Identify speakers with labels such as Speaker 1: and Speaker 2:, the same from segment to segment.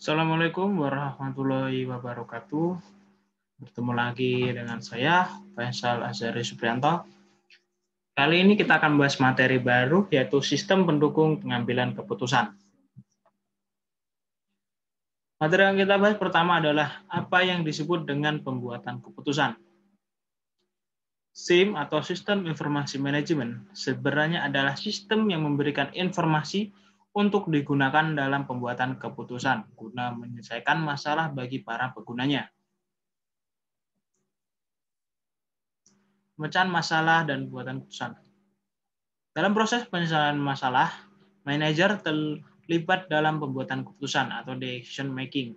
Speaker 1: Assalamualaikum warahmatullahi wabarakatuh. Bertemu lagi dengan saya, Faisal Azhari Supriyanto. Kali ini kita akan membahas materi baru, yaitu sistem pendukung pengambilan keputusan. Materi yang kita bahas pertama adalah apa yang disebut dengan pembuatan keputusan. SIM atau Sistem Informasi Manajemen sebenarnya adalah sistem yang memberikan informasi untuk digunakan dalam pembuatan keputusan guna menyelesaikan masalah bagi para penggunanya. Pemecahan masalah dan pembuatan keputusan. Dalam proses penyelesaian masalah, manajer terlibat dalam pembuatan keputusan atau decision making,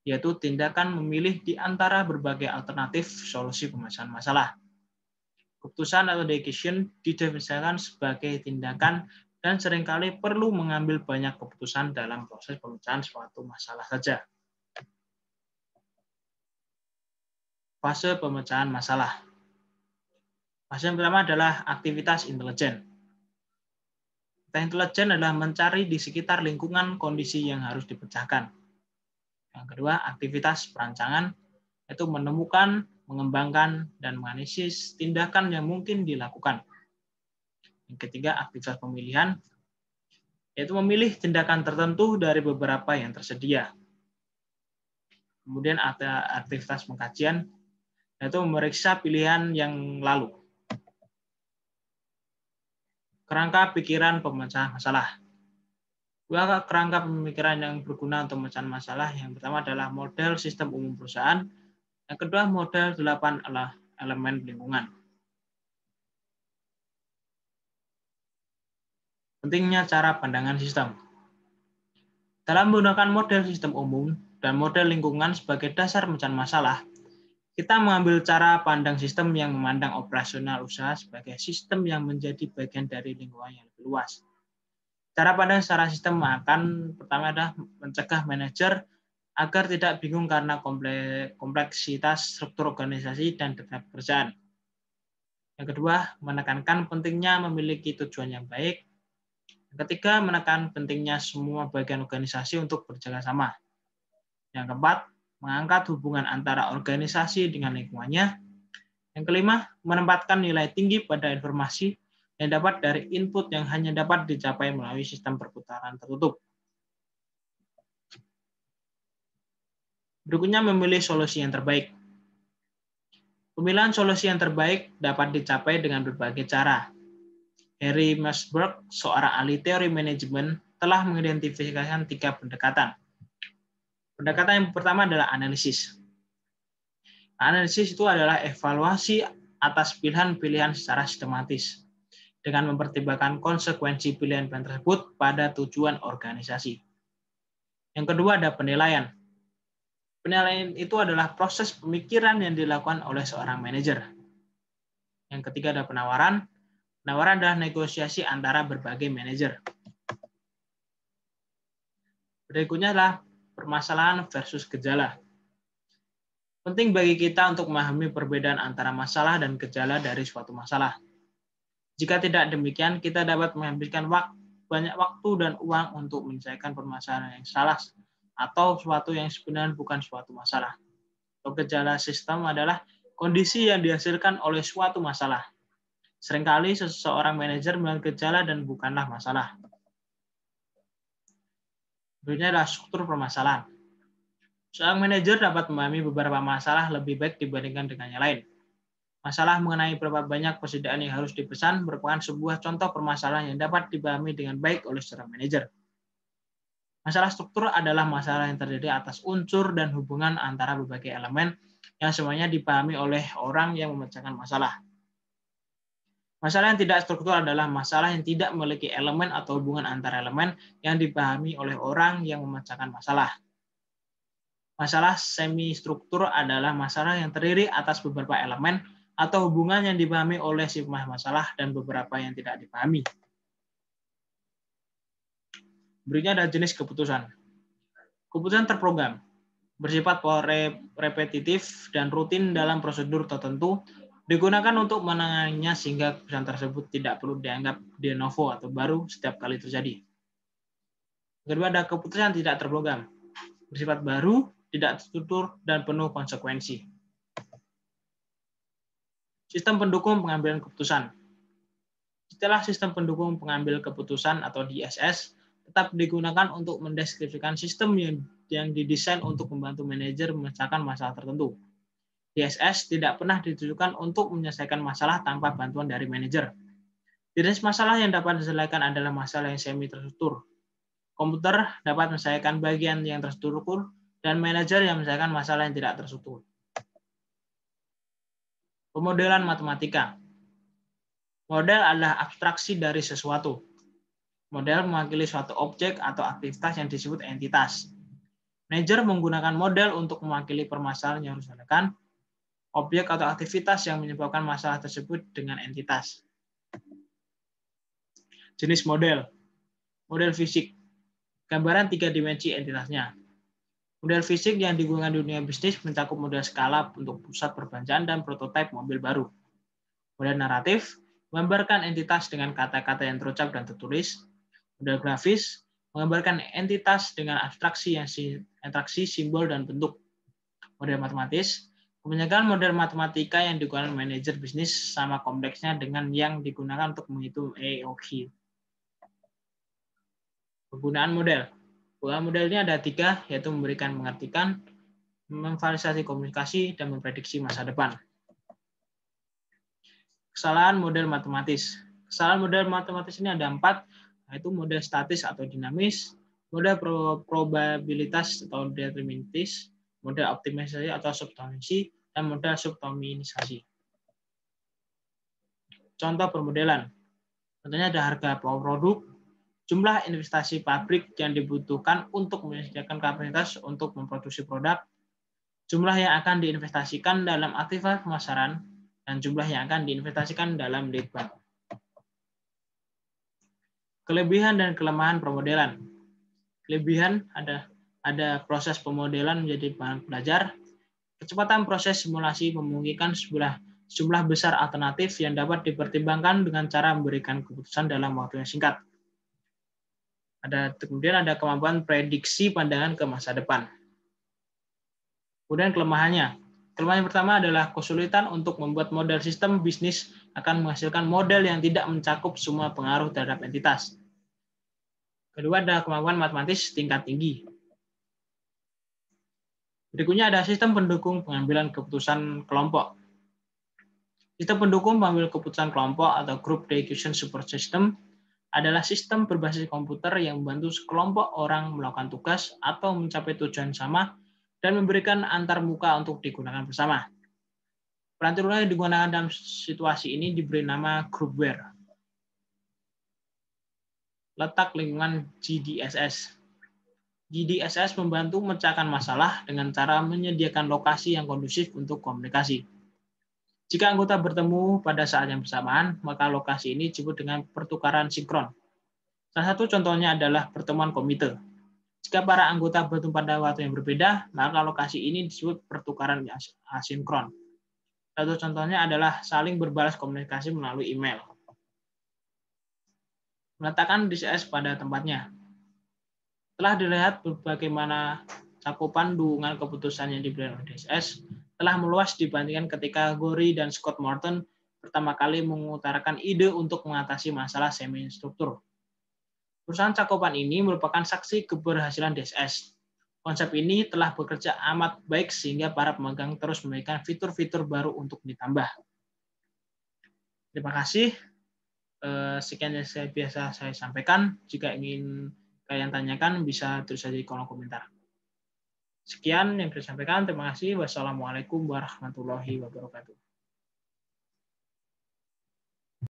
Speaker 1: yaitu tindakan memilih di antara berbagai alternatif solusi pemecahan masalah. Keputusan atau decision didefinisikan sebagai tindakan dan seringkali perlu mengambil banyak keputusan dalam proses pemecahan suatu masalah saja. Fase pemecahan masalah. Fase yang pertama adalah aktivitas intelijen. Aktivitas intelijen adalah mencari di sekitar lingkungan kondisi yang harus dipecahkan. Yang kedua, aktivitas perancangan, yaitu menemukan, mengembangkan, dan menganalisis tindakan yang mungkin dilakukan. Yang ketiga, aktivitas pemilihan, yaitu memilih tindakan tertentu dari beberapa yang tersedia. Kemudian ada aktivitas pengkajian, yaitu memeriksa pilihan yang lalu. Kerangka pikiran pemecahan masalah. Dua kerangka pemikiran yang berguna untuk pemecahan masalah. Yang pertama adalah model sistem umum perusahaan. Yang kedua, model 8 elemen lingkungan. Pentingnya cara pandangan sistem. Dalam menggunakan model sistem umum dan model lingkungan sebagai dasar pemecahan masalah, kita mengambil cara pandang sistem yang memandang operasional usaha sebagai sistem yang menjadi bagian dari lingkungan yang lebih luas. Cara pandang secara sistem akan pertama adalah mencegah manajer agar tidak bingung karena kompleksitas struktur organisasi dan data pekerjaan. Yang kedua, menekankan pentingnya memiliki tujuan yang baik. Yang ketiga, menekan pentingnya semua bagian organisasi untuk bekerja sama. Yang keempat, mengangkat hubungan antara organisasi dengan lingkungannya. Yang kelima, menempatkan nilai tinggi pada informasi yang dapat dari input yang hanya dapat dicapai melalui sistem perputaran tertutup. Berikutnya, memilih solusi yang terbaik. Pemilihan solusi yang terbaik dapat dicapai dengan berbagai cara. Harry Masberg, seorang ahli teori manajemen, telah mengidentifikasikan 3 pendekatan. Pendekatan yang pertama adalah analisis. Analisis itu adalah evaluasi atas pilihan-pilihan secara sistematis, dengan mempertimbangkan konsekuensi pilihan-pilihan tersebut pada tujuan organisasi. Yang kedua ada penilaian. Penilaian itu adalah proses pemikiran yang dilakukan oleh seorang manajer. Yang ketiga ada penawaran. Penawaran adalah negosiasi antara berbagai manajer. Berikutnya adalah permasalahan versus gejala. Penting bagi kita untuk memahami perbedaan antara masalah dan gejala dari suatu masalah. Jika tidak demikian, kita dapat menghabiskan banyak waktu dan uang untuk menyelesaikan permasalahan yang salah atau suatu yang sebenarnya bukan suatu masalah. Gejala sistem adalah kondisi yang dihasilkan oleh suatu masalah. Seringkali seseorang manajer memiliki gejala dan bukanlah masalah. Berikutnya adalah struktur permasalahan. Seorang manajer dapat memahami beberapa masalah lebih baik dibandingkan dengan yang lain. Masalah mengenai berapa banyak persediaan yang harus dipesan merupakan sebuah contoh permasalahan yang dapat dipahami dengan baik oleh seorang manajer. Masalah struktur adalah masalah yang terdiri atas unsur dan hubungan antara berbagai elemen yang semuanya dipahami oleh orang yang memecahkan masalah. Masalah yang tidak struktur adalah masalah yang tidak memiliki elemen atau hubungan antara elemen yang dipahami oleh orang yang memecahkan masalah. Masalah semi-struktur adalah masalah yang terdiri atas beberapa elemen atau hubungan yang dipahami oleh si pemaham masalah dan beberapa yang tidak dipahami. Berikutnya ada jenis keputusan. Keputusan terprogram, bersifat repetitif dan rutin dalam prosedur tertentu, digunakan untuk menanganinya sehingga keputusan tersebut tidak perlu dianggap de novo atau baru setiap kali terjadi. Kedua ada keputusan tidak terprogram. bersifat baru, tidak terstruktur, dan penuh konsekuensi. Sistem pendukung pengambilan keputusan. Istilah sistem pendukung pengambil keputusan atau DSS tetap digunakan untuk mendeskripsikan sistem yang didesain untuk membantu manajer memecahkan masalah tertentu. DSS tidak pernah ditujukan untuk menyelesaikan masalah tanpa bantuan dari manajer. Jenis masalah yang dapat diselesaikan adalah masalah yang semi terstruktur. Komputer dapat menyelesaikan bagian yang terstruktur dan manajer yang menyelesaikan masalah yang tidak terstruktur. Pemodelan matematika. Model adalah abstraksi dari sesuatu. Model mewakili suatu objek atau aktivitas yang disebut entitas. Manajer menggunakan model untuk mewakili permasalahan yang harus diselesaikan, objek atau aktivitas yang menyebabkan masalah tersebut dengan entitas. Jenis model. Model fisik. Gambaran 3 dimensi entitasnya. Model fisik yang digunakan di dunia bisnis mencakup model skala untuk pusat perbelanjaan dan prototipe mobil baru. Model naratif menggambarkan entitas dengan kata-kata yang terucap dan tertulis. Model grafis menggambarkan entitas dengan abstraksi simbol dan bentuk. Model matematis kebanyakan model matematika yang digunakan manajer bisnis sama kompleksnya dengan yang digunakan untuk menghitung EOQ. Penggunaan model. Penggunaan model ini ada 3, yaitu memberikan, mengartikan, memvalidasi komunikasi, dan memprediksi masa depan. Kesalahan model matematis. Kesalahan model matematis ini ada 4, yaitu model statis atau dinamis, model probabilitas atau deterministis, model optimisasi atau subtomisasi, dan model subtomisasi. Contoh permodelan. Contohnya ada harga produk, jumlah investasi pabrik yang dibutuhkan untuk menyediakan kapasitas untuk memproduksi produk, jumlah yang akan diinvestasikan dalam aktivitas pemasaran, dan jumlah yang akan diinvestasikan dalam lead bank. Kelebihan dan kelemahan permodelan. Kelebihan ada proses pemodelan menjadi bahan belajar. Kecepatan proses simulasi memungkinkan jumlah besar alternatif yang dapat dipertimbangkan dengan cara memberikan keputusan dalam waktu yang singkat. Kemudian ada kemampuan prediksi pandangan ke masa depan. Kemudian kelemahannya. Kelemahan yang pertama adalah kesulitan untuk membuat model sistem bisnis akan menghasilkan model yang tidak mencakup semua pengaruh terhadap entitas. Kedua ada kemampuan matematis tingkat tinggi. Berikutnya ada sistem pendukung pengambilan keputusan kelompok. Sistem pendukung pengambilan keputusan kelompok atau Group Decision Support System adalah sistem berbasis komputer yang membantu sekelompok orang melakukan tugas atau mencapai tujuan sama dan memberikan antar muka untuk digunakan bersama. Peranturan yang digunakan dalam situasi ini diberi nama groupware. Letak lingkungan GDSS. GDSS membantu memecahkan masalah dengan cara menyediakan lokasi yang kondusif untuk komunikasi. Jika anggota bertemu pada saat yang bersamaan, maka lokasi ini disebut dengan pertukaran sinkron. Salah satu contohnya adalah pertemuan komite. Jika para anggota bertemu pada waktu yang berbeda, maka lokasi ini disebut pertukaran asinkron. Satu contohnya adalah saling berbalas komunikasi melalui email. Meletakkan DSS pada tempatnya. Telah dilihat bagaimana cakupan dukungan keputusan yang diberikan oleh DSS telah meluas dibandingkan ketika Gorey dan Scott Morton pertama kali mengutarakan ide untuk mengatasi masalah semi-struktur. Perusahaan cakupan ini merupakan saksi keberhasilan DSS. Konsep ini telah bekerja amat baik sehingga para pemegang terus memberikan fitur-fitur baru untuk ditambah. Terima kasih. Sekian yang biasa saya sampaikan. Jika ingin kalian tanyakan, bisa tulis saja di kolom komentar. Sekian yang bisa saya sampaikan. Terima kasih. Wassalamualaikum warahmatullahi wabarakatuh.